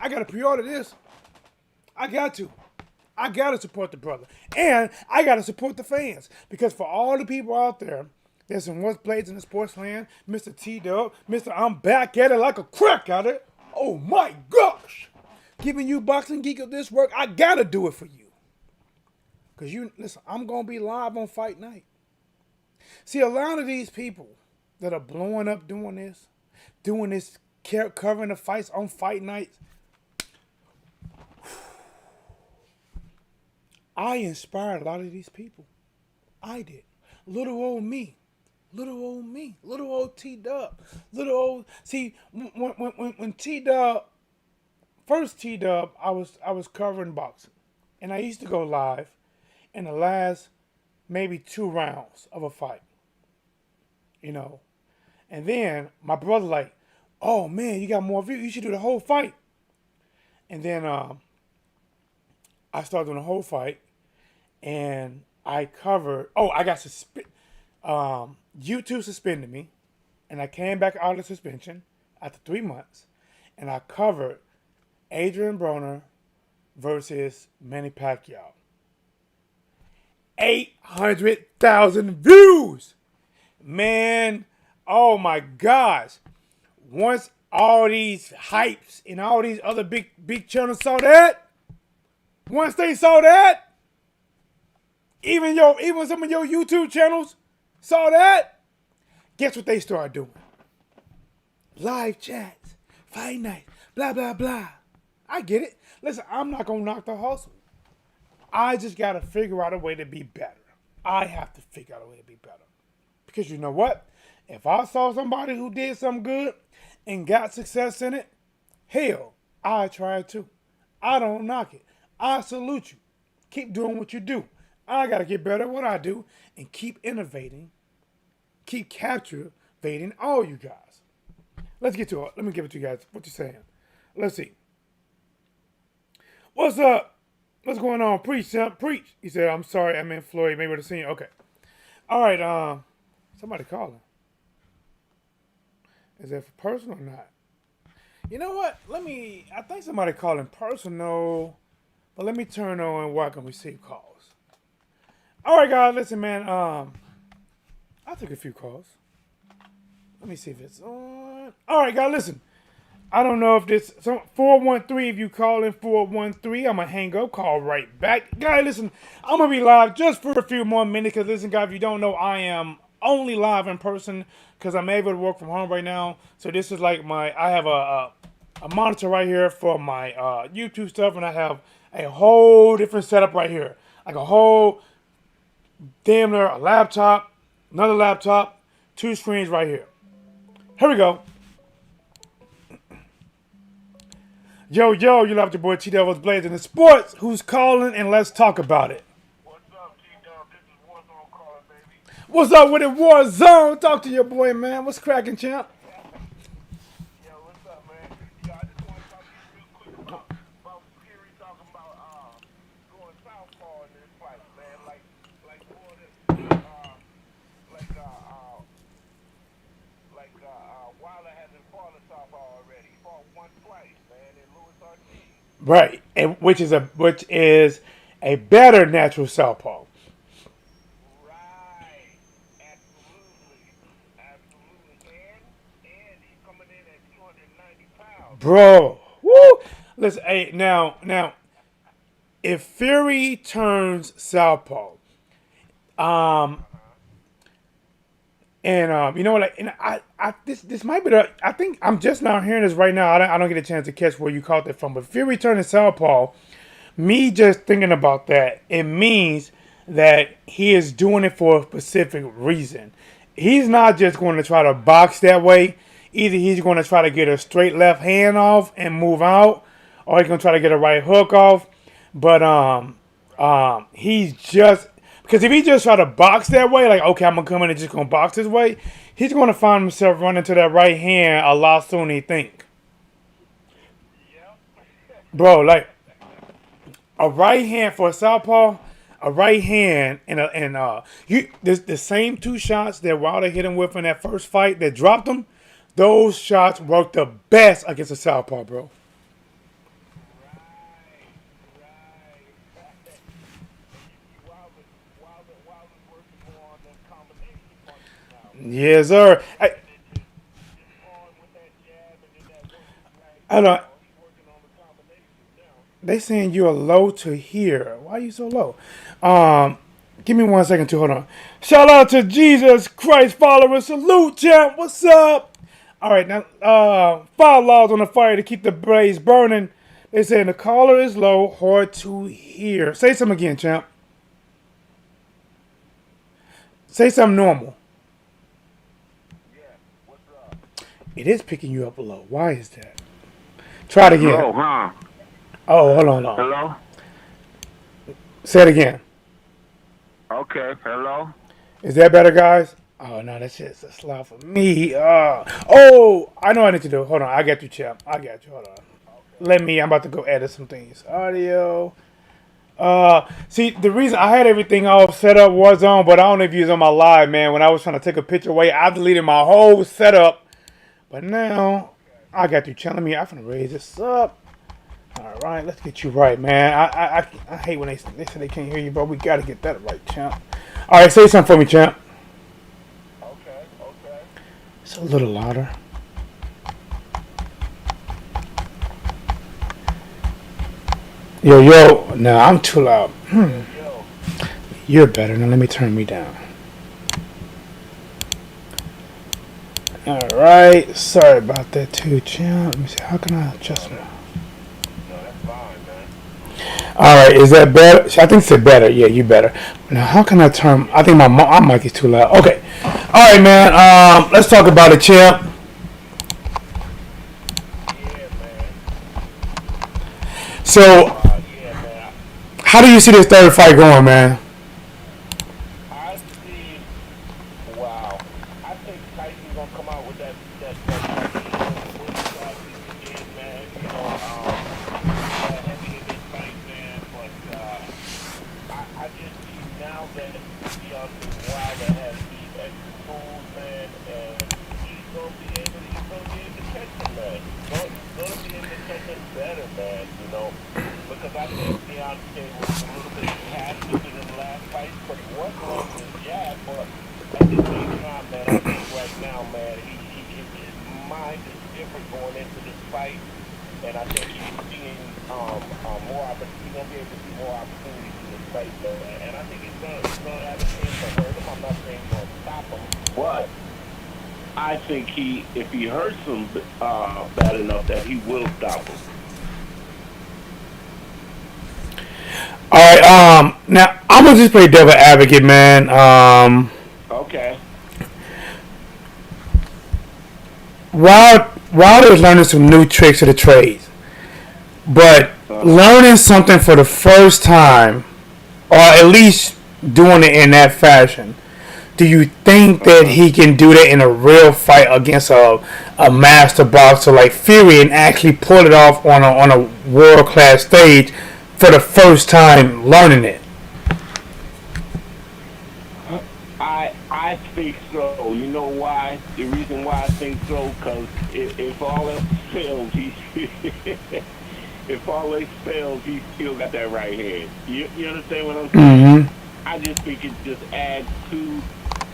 I got to pre-order this. I got to. I got to support the brother. And I got to support the fans. Because for all the people out there that's in Whatsblazing in the sports land, Mr. TDub, Mr. I'm back at it like a crack at it. Oh my gosh. giving you Boxing Geek of this work, I gotta do it for you. Cause you listen, I'm gonna be live on fight night. See, a lot of these people that are blowing up doing this, covering the fights on fight nights. I inspired a lot of these people. I did. Little old me. Little old me. Little old TDub. Little old. See, when TDub, first TDub, I was covering boxing. And I used to go live in the last maybe 2 rounds of a fight. You know. And then my brother like, oh man, you got more views. You should do the whole fight. And then I started doing the whole fight. And I covered. Oh, I got suspended. YouTube suspended me, and I came back out of suspension after 3 months, and I covered Adrian Broner versus Manny Pacquiao. 800,000 views, man! Oh my gosh! Once all these hypes and all these other big channels saw that, once they saw that. Even some of your YouTube channels saw that. Guess what they started doing? Live chats, fight nights, blah, blah, blah. I get it. Listen, I'm not going to knock the hustle. I just got to figure out a way to be better. I have to figure out a way to be better. Because you know what? If I saw somebody who did something good and got success in it, hell, I try it too. I don't knock it. I salute you. Keep doing what you do. I got to get better at what I do and keep innovating, keep captivating all you guys. Let's get to it. Let me give it to you guys. What you saying? Let's see. What's up? What's going on? Preach, Simp. Preach. He said, I'm sorry. I'm in Florida. Maybe to see you. Okay. All right. Somebody calling. Is that for personal or not? You know what? I think somebody calling personal, but let me turn on welcome receive calls. All right, guys, listen, man. I took a few calls. Let me see if it's on. All right, guys, listen. I don't know if this 413. If you call in 413, I'm gonna hang up. Call right back, guys. Listen, I'm gonna be live just for a few more minutes. Cause listen, guys, if you don't know, I am only live in person because I'm able to work from home right now. So this is like I have a monitor right here for my YouTube stuff, and I have a whole different setup right here, like a whole. Damn near a laptop, another laptop, 2 screens right here. Here we go. Yo, you love your boy TDub Whatsblazing in sports. Who's calling and let's talk about it. What's up, TDub? This is Warzone calling, baby. What's up with it, Warzone? Talk to your boy, man. What's cracking, champ? Yo, what's up, man? Yo, I just want to talk to you real quick about Fury talking about going southpaw in this fight, man. Like Wilder hasn't fought a southpaw already. He fought one twice, man, in Louis Ortiz. Right, and which is a better natural southpaw. Right. Absolutely. And he's coming in at 290 pounds. Bro, woo! Listen, hey, now, if Fury turns southpaw, and you know what? Like, and this might be I think I'm just now hearing this right now. I don't get a chance to catch where you caught that from. But Fury turning southpaw, me just thinking about that, it means that he is doing it for a specific reason. He's not just going to try to box that way. Either he's going to try to get a straight left hand off and move out, or he's going to try to get a right hook off. But he's just. Because if he just try to box that way, like, okay, I'm going to come in and just going to box this way, he's going to find himself running to that right hand a lot sooner than he think. Yep. Bro, like, a right hand for a southpaw, a right hand, the same 2 shots that Wilder hit him with in that first fight that dropped him, those shots worked the best against a southpaw, bro. Yes, sir. I know. They saying you're low to here. Why are you so low? Um, Give me 1 second too. Hold on. Shout out to Jesus Christ followers. Salute, champ. What's up? All right, now 5 laws on the fire to keep the blaze burning. They saying the caller is low, hard to hear. Say something again, champ. Say something normal. Yeah, what's up? It is picking you up low. Why is that? Try it again. Hello, huh? Oh, hold on, hold on. Hello? Say it again. Okay, hello? Is that better, guys? Oh no, that's just a slot for me. Oh, I know what I need to do. Hold on, I got you, champ. I got you. Hold on. I'm about to go edit some things. Audio. See, the reason I had everything all set up was on, but I don't know if you was on my live, man. When I was trying to take a picture away, I deleted my whole setup. But now, I got you, champ. I'm gonna raise this up. All right, let's get you right, man. I hate when they say they can't hear you, but we gotta get that right, champ. All right, say something for me, champ. Okay, okay. It's a little louder. Yo, yo. No, I'm too loud. Yo, You're better. Now let me turn me down. All right. Sorry about that too, champ. Let me see. How can I adjust now? no, that's fine, man. All right. Is that better? I think it's better. Yeah, you better. Now, how can I turn? I think my mic is too loud. Okay. All right, man. Let's talk about it, champ. Yeah, man. So, Yeah, man. how do you see this third fight going, man? I see. Wow. I think Tyson's gonna come out with that man. That heavy in this fight, man. But I just see now that Deontay Wilder has these extra tools, man, and he's gonna be able to catch him, man. He's gonna be able to catch him better, man. Because I think Deontay was a little bit passive in the last fight, but he was throwing his jab. But at the same time, man, I think right now, man, his mind is different going into this fight, and I think he's seeing more opportunity. He's gonna be able to see more opportunities in this fight, though, and I think he's gonna have a chance to hurt him. I'm not saying he's gonna stop him, but I think if he hurts him bad enough, that he will stop him. All right. Now I'm gonna just play devil advocate, man. Okay. Wilder's learning some new tricks of the trade, but learning something for the first time, or at least doing it in that fashion, do you think that he can do that in a real fight against a master boxer like Fury and actually pull it off on a world class stage for the first time learning it? I think so. You know why? The reason why I think so, because if all else fails, if all else fails, he still got that right hand. You understand what I'm saying? Mm-hmm. I just think it just adds to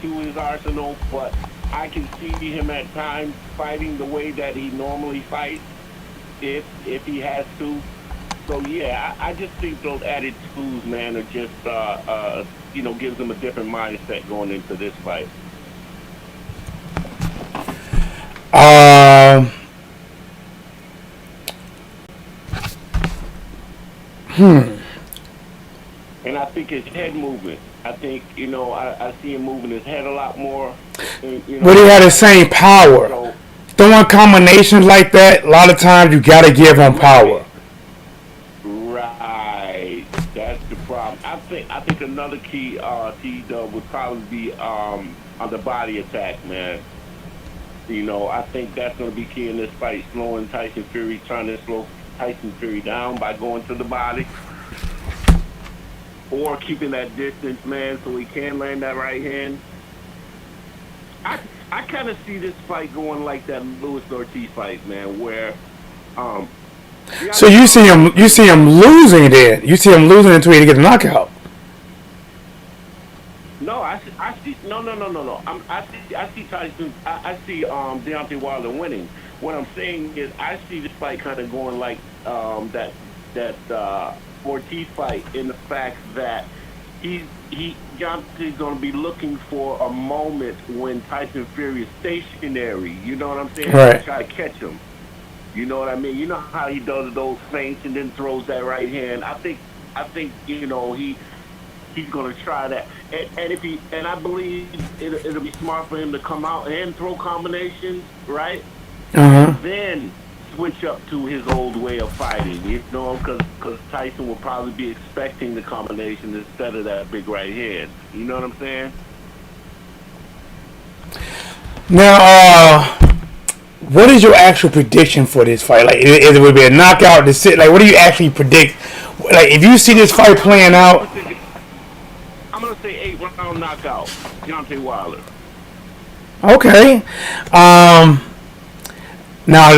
his arsenal, but I can see him at times fighting the way that he normally fights if he has to. So yeah, I just think those added tools, man, are just gives him a different mindset going into this fight. Um. And I think his head movement. I think I see him moving his head a lot more. But he had the same power. So Throwing combinations like that, a lot of times you gotta give him power. right, that's the problem. I think another key TDub would probably be on the body attack, man. I think that's going to be key in this fight, slowing Tyson Fury, trying to slow Tyson Fury down by going to the body or keeping that distance, man, so he can land that right hand. I kind of see this fight going like that Luis Ortiz fight, man, where um. So you see him losing then. You see him losing until he gets a knockout. No, I see, no. I see Tyson, I see Deontay Wilder winning. What I'm saying is, I see this fight kind of going like that Ortiz fight in the fact that Deontay's going to be looking for a moment when Tyson Fury is stationary. You know what I'm saying? Right. To try to catch him. You know what I mean? You know how he does those feints and then throws that right hand. I think he's going to try that. And if he and I believe it'll be smart for him to come out and throw combinations, right? Uh huh. And then switch up to his old way of fighting. You know, because Tyson will probably be expecting the combination instead of that big right hand. You know what I'm saying? Now, what is your actual prediction for this fight? Like, is it would be a knockout? Like, what do you actually predict? Like, if you see this fight playing out, I'm gonna say 8-round knockout, Deontay Wilder. okay. Now,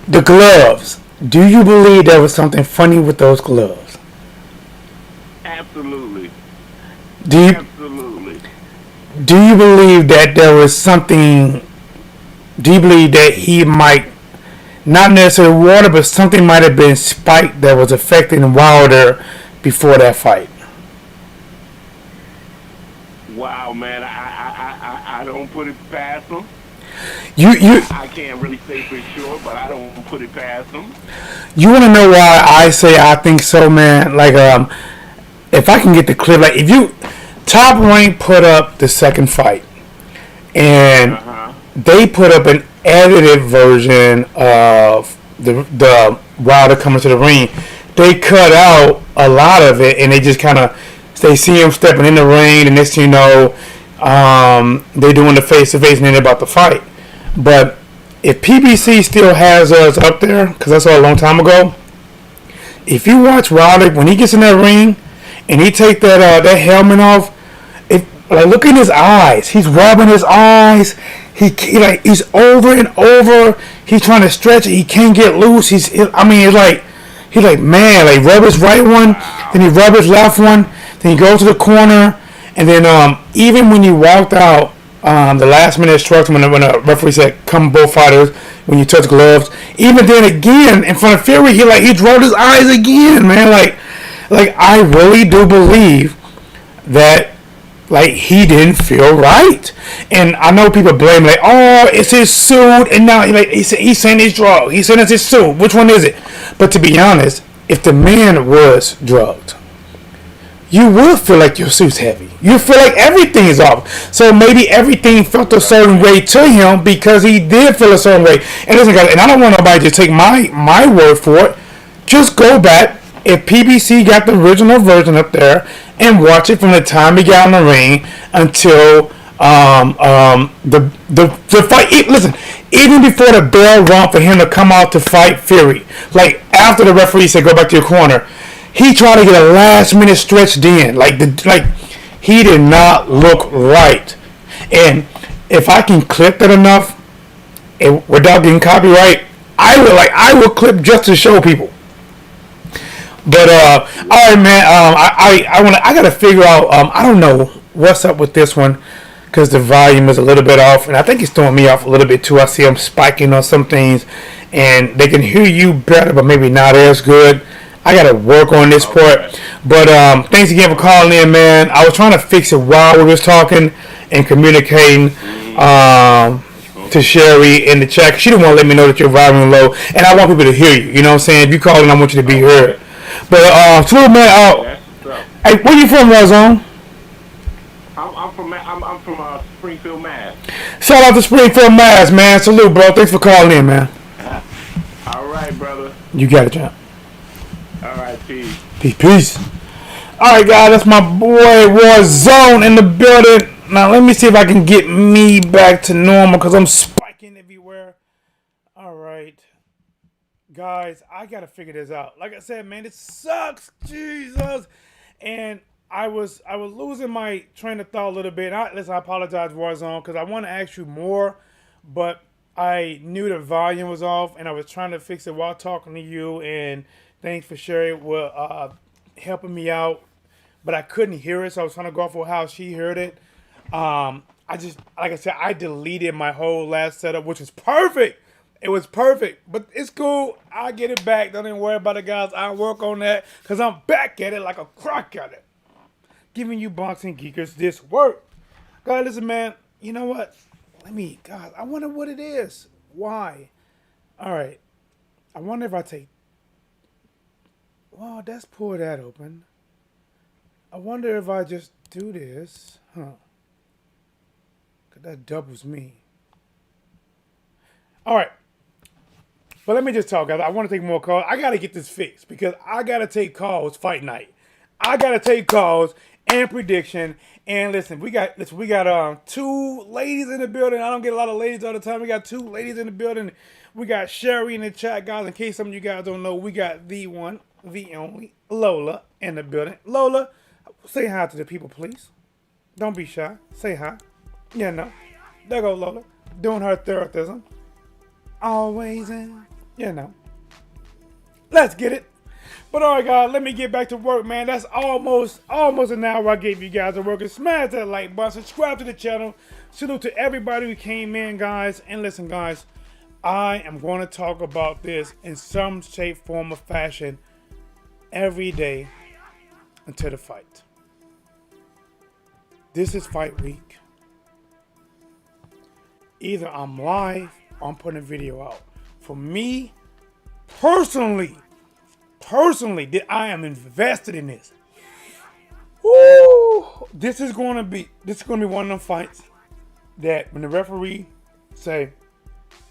the gloves. Do you believe there was something funny with those gloves? Absolutely, Do you absolutely. do you believe that there was something? Do you believe that he might not necessarily water, but something might have been spiked that was affecting Wilder before that fight? Wow, man, I don't put it past him. You I can't really say for sure, but I don't put it past him. you want to know why I say I think so, man? Like, if I can get the clip, like if you Top Rank put up the second fight, and Uh huh. they put up an edited version of the Wilder coming to the ring. They cut out a lot of it, and they just kind of they see him stepping in the ring, and next thing you know, they doing the face to face, and then they're about to fight. But if PBC still has us up there, because I saw a long time ago, if you watch Wilder when he gets in that ring and he take that helmet off, it like look in his eyes. He's rubbing his eyes. He's over and over. He's trying to stretch it. He can't get loose. I mean it's like he's like man like rub his right one, then he rub his left one, then he goes to the corner, and then even when he walked out. The last minute instruction when the referee said, "Come both fighters when you touch gloves." Even then, again in front of Fury, he rolled his eyes again, man. Like I really do believe that like he didn't feel right, and I know people blame like, "Oh, it's his suit," and now he's saying he's drugged. He's saying it's his suit. Which one is it? But to be honest, if the man was drugged, you will feel like your suit's heavy. You feel like everything is off. So maybe everything felt a certain way to him because he did feel a certain way. And listen, guys, and I don't want nobody to take my word for it. Just go back if PBC got the original version up there and watch it from the time he got in the ring until the fight. Listen, even before the bell rung for him to come out to fight Fury, like after the referee said go back to your corner. He tried to get a last minute stretch in. Like he did not look right. And if I can clip that enough without getting copyright, I will clip just to show people. But all right, man. I gotta figure out. I don't know what's up with this one because the volume is a little bit off, and I think it's throwing me off a little bit too. I see them spiking on some things, and they can hear you better, but maybe not as good. I gotta work on this part. But thanks again for calling in, man. I was trying to fix it while we was talking and communicating to Sherry in the chat. She didn't want to let me know that your volume low, and I want people to hear you. You know what I'm saying? If you call in, I want you to be heard. But salute, man. Hey, where you from, Razone? I'm from Springfield, Mass. Shout out to Springfield, Mass, man. Salute, bro. Thanks for calling in, man. All right, brother. You got it, champ. All right, peace. Peace. Alright, guys, that's my boy Warzone in the building. Now, let me see if I can get me back to normal because I'm spiking everywhere. Alright. Guys, I gotta figure this out. Like I said, man, it sucks. Jesus. And I was losing my train of thought a little bit. Listen, I apologize, Warzone, because I want to ask you more, but I knew the volume was off, and I was trying to fix it while talking to you, and thanks for sharing helping me out, but I couldn't hear it, so I was trying to go off of how she heard it. I just, like I said, I deleted my whole last setup, which was perfect. It was perfect, but it's cool. I'll get it back. Don't even worry about it, guys. I'll work on that because I'm back at it like a crock at it. Giving you boxing geekers this work. God, listen, man. You know what? God, I wonder what it is. Why? All right. I wonder if I take. Well, let's pull that open. I wonder if I just do this. Huh. Because that doubles me. All right. But let me just talk, guys. I want to take more calls. I got to get this fixed because I got to take calls fight night. I got to take calls and prediction. And listen, we got 2 ladies in the building. I don't get a lot of ladies all the time. We got 2 ladies in the building. We got Sherry in the chat, guys. In case some of you guys don't know, we got the one, the only Lola in the building. Lola, say hi to the people, please. Don't be shy. Say hi. Yeah, no. There go Lola, doing her therapism. Always in. You know. Let's get it. But all right, guys, let me get back to work, man. That's almost an hour I gave you guys to work. And smash that like button. Subscribe to the channel. Salute to everybody who came in, guys. And listen, guys, I am going to talk about this in some shape, form, or fashion every day until the fight. This is fight week. Either I'm live or I'm putting a video out. For me, personally, that I am invested in this. Woo! This is going to be one of them fights that when the referee say,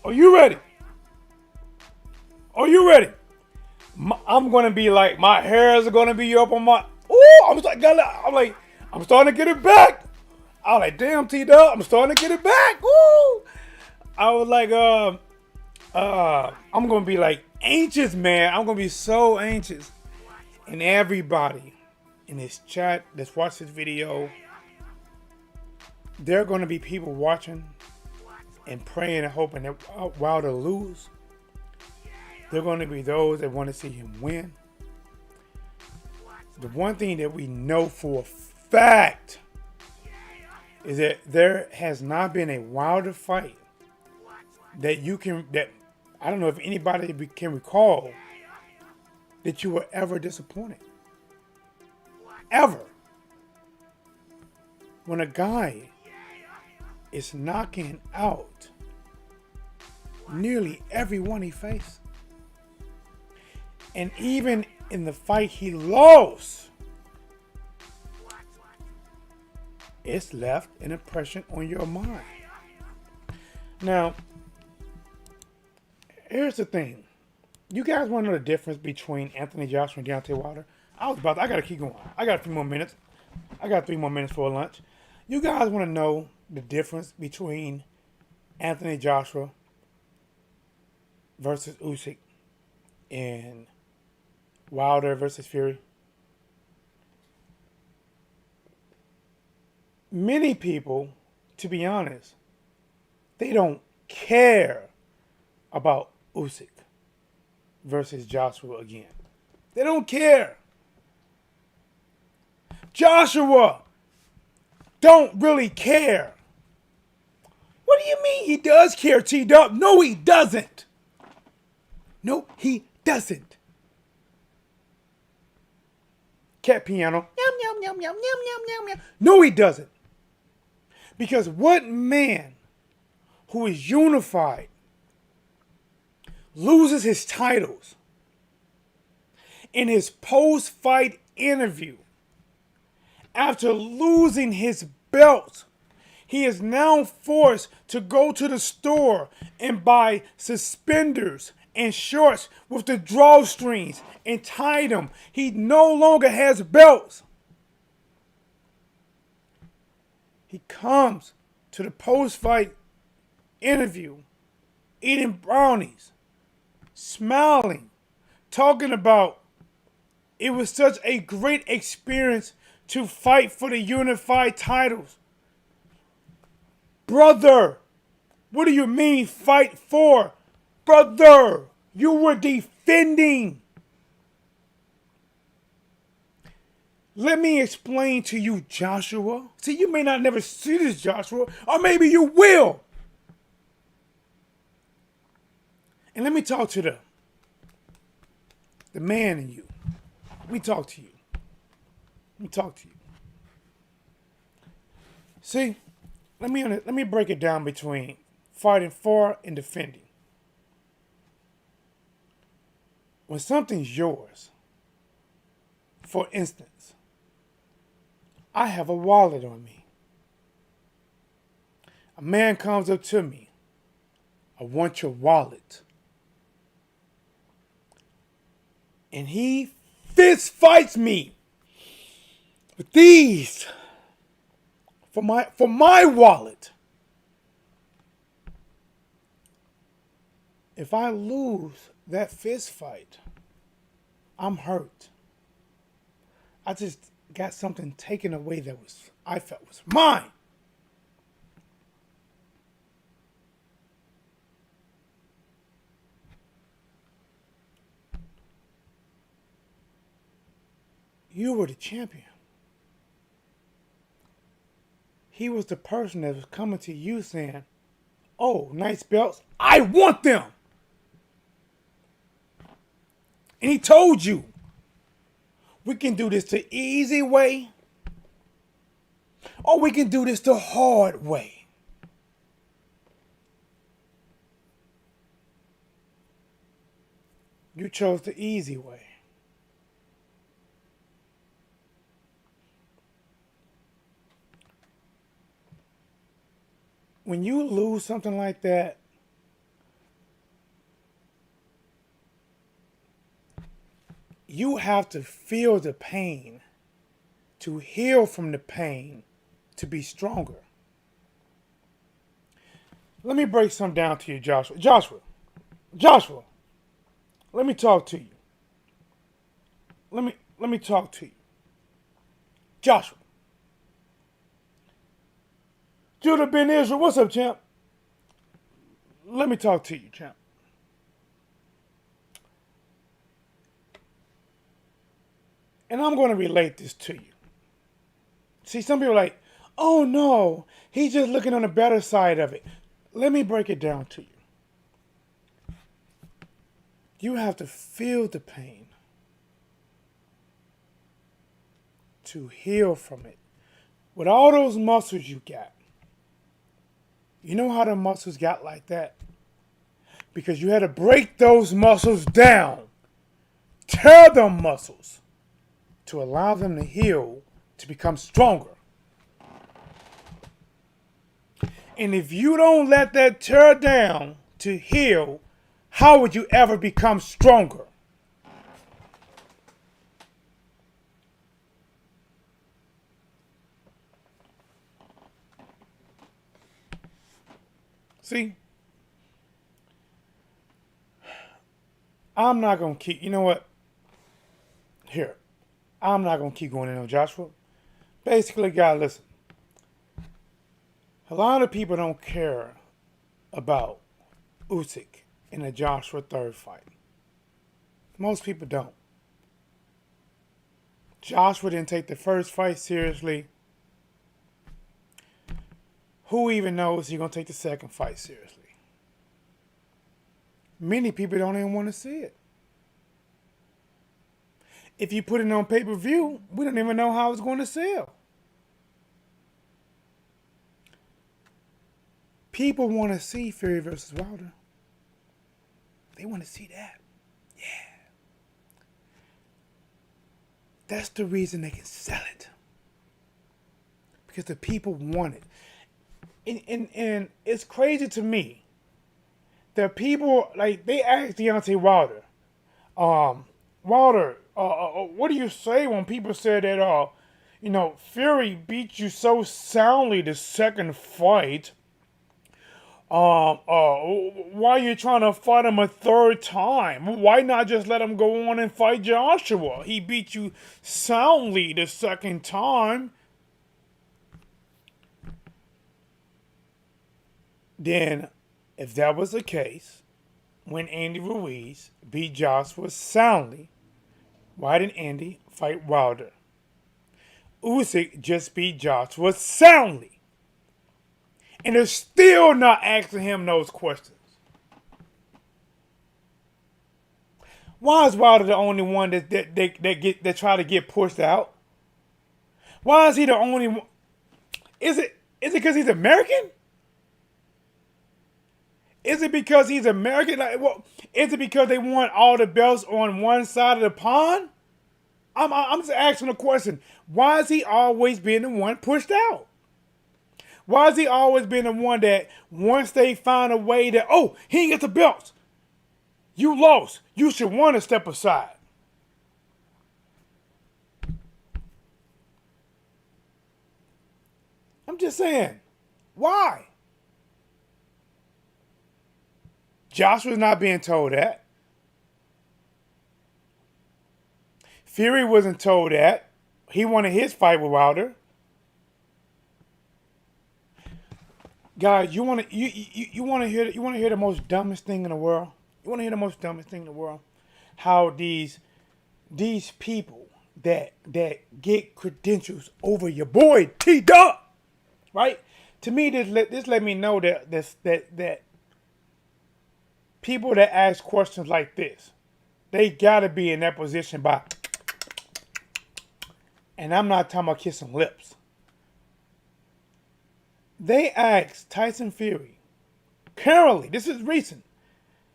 "Are you ready? Are you ready?" I'm going to be like, my hairs are going to be up on my. Ooh! I'm starting to get it back. I'm like, damn, TDub, I'm starting to get it back. Woo! I was like, I'm going to be like anxious, man. I'm going to be so anxious. And everybody in this chat that's watched this video, there are going to be people watching and praying and hoping that Wilder lose. There are going to be those that want to see him win. The one thing that we know for a fact is that there has not been a Wilder fight that I don't know if anybody can recall that you were ever disappointed. Ever. When a guy is knocking out nearly everyone he faced. And even in the fight he lost, it's left an impression on your mind. Now, here's the thing. You guys want to know the difference between Anthony Joshua and Deontay Wilder? I gotta keep going. I got 3 more minutes. I got 3 more minutes for lunch. You guys want to know the difference between Anthony Joshua versus Usyk and Wilder versus Fury? Many people, to be honest, they don't care about Usyk versus Joshua again. They don't care. Joshua don't really care. What do you mean he does care, TDub? No, he doesn't. No, he doesn't. Cat piano. Yum, yum, yum, yum, yum, yum, yum, yum. No, he doesn't. Because what man who is unified loses his titles in his post-fight interview after losing his belt? He is now forced to go to the store and buy suspenders and shorts with the drawstrings and tie them. He no longer has belts. He comes to the post-fight interview eating brownies, smiling, talking about it was such a great experience to fight for the unified titles. Brother, what do you mean fight for? Brother, you were defending. Let me explain to you, Joshua. See, you may not never see this, Joshua, or maybe you will. And let me talk to the man in you. Let me talk to you. Let me talk to you. See, let me break it down between fighting for and defending. When something's yours, for instance, I have a wallet on me. A man comes up to me. I want your wallet. And he fist fights me with these for my wallet. If I lose that fist fight, I'm hurt. I just got something taken away that I felt was mine. You were the champion. He was the person that was coming to you saying, oh, nice belts, I want them. And he told you, we can do this the easy way, or we can do this the hard way. You chose the easy way. When you lose something like that, you have to feel the pain to heal from the pain to be stronger. Let me break something down to you, Joshua. Joshua, let me talk to you. Let me talk to you. Joshua. Judah Ben Israel, what's up, champ? Let me talk to you, champ. And I'm going to relate this to you. See, some people are like, oh no, he's just looking on the better side of it. Let me break it down to you. You have to feel the pain to heal from it. With all those muscles you got, you know how the muscles got like that? Because you had to break those muscles down, tear them muscles to allow them to heal, to become stronger. And if you don't let that tear down to heal, how would you ever become stronger? See, I'm not going to keep, you know what? Here, I'm not going to keep going in on Joshua. Basically, God, listen. A lot of people don't care about Usyk in the Joshua third fight. Most people don't. Joshua didn't take the first fight seriously. Who even knows he's going to take the second fight seriously? Many people don't even want to see it. If you put it on pay-per-view, we don't even know how it's going to sell. People want to see Fury versus Wilder. They want to see that. Yeah. That's the reason they can sell it. Because the people want it. And it's crazy to me that people, like, they asked Deontay Wilder, Wilder, what do you say when people say that, Fury beat you so soundly the second fight? Why are you trying to fight him a third time? Why not just let him go on and fight Joshua? He beat you soundly the second time. Then, if that was the case, when Andy Ruiz beat Joshua soundly, why didn't Andy fight Wilder? Usyk just beat Joshua soundly. And they're still not asking him those questions. Why is Wilder the only one that try to get pushed out? Why is he the only one? Is it because he's American? Is it because he's American? Like, well, is it because they want all the belts on one side of the pond? I'm just asking a question. Why is he always being the one pushed out? Why is he always being the one that once they find a way that, oh, he ain't get the belts, you lost, you should want to step aside? I'm just saying, why? Joshua's not being told that. Fury wasn't told that. He wanted his fight with Wilder. Guys, you want to hear the most dumbest thing in the world? You want to hear the most dumbest thing in the world? How these people that get credentials over your boy TDub, right? To me, this let me know that people that ask questions like this, they gotta be in that position by, and I'm not talking about kissing lips. They asked Tyson Fury, currently, this is recent,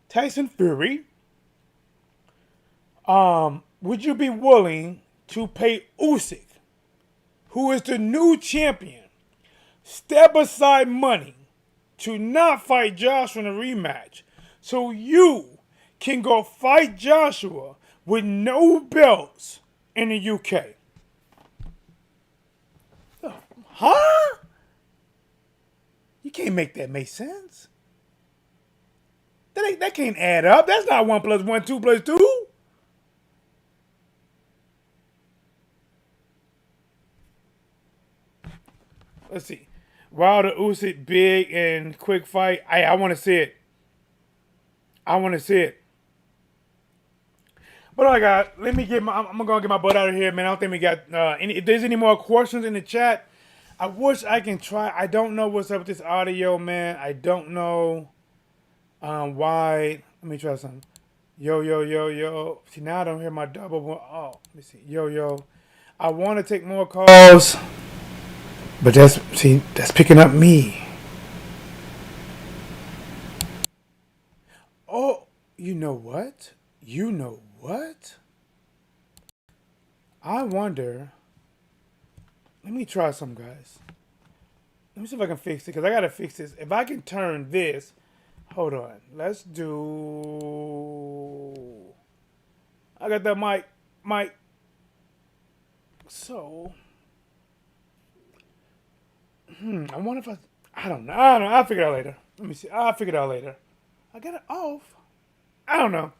Tyson Fury, would you be willing to pay Usyk, who is the new champion, step aside money to not fight Joshua in a rematch so you can go fight Joshua with no belts in the UK? Huh? You can't make that make sense. That can't add up. That's not 1 + 1, 2 + 2. Let's see. Wilder Usyk big and quick fight. I want to see it. I want to see it. But all right, guys, let me get I'm gonna get my butt out of here, man. I don't think we got any. If there's any more questions in the chat, I wish I can try. I don't know what's up with this audio, man. I don't know why. Let me try something. Yo, yo, yo, yo. See, now I don't hear my double one. Oh, let me see. Yo, yo. I want to take more calls, but that's picking up me. Oh, you know what? You know what? I wonder. Let me try some, guys. Let me see if I can fix it, because I got to fix this. If I can turn this. Hold on. Let's do. I got that mic. So. I wonder if I don't know. I'll figure it out later. Let me see. I'll figure it out later. I got it off. I don't know.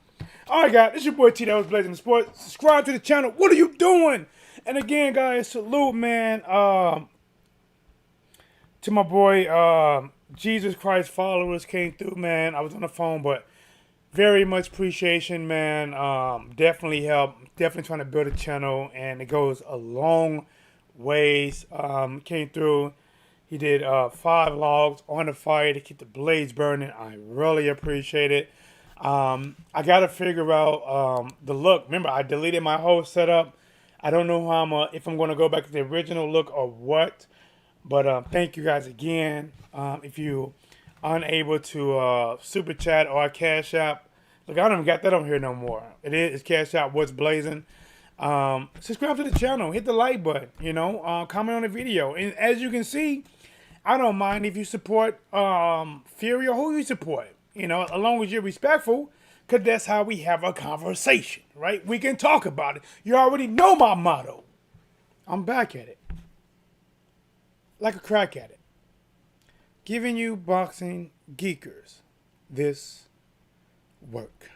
All right, guys. This is your boy T. That was Blazing the Sport. Subscribe to the channel. What are you doing? And again, guys, salute, man. To my boy, Jesus Christ followers came through, man. I was on the phone, but very much appreciation, man. Definitely help. Definitely trying to build a channel, and it goes a long ways. Came through. He did 5 logs on the fire to keep the blades burning. I really appreciate it. I got to figure out the look. Remember, I deleted my whole setup. I don't know how if I'm going to go back to the original look or what. But thank you guys again. If you unable to super chat or cash app, look, I don't even got that on here no more. It's cash app. Whatsblazing. Subscribe to the channel. Hit the like button. Comment on the video. And as you can see, I don't mind if you support Fury or who you support. As long as you're respectful, because that's how we have a conversation, right? We can talk about it. You already know my motto. I'm back at it. Like a crack at it. Giving you boxing geekers this work.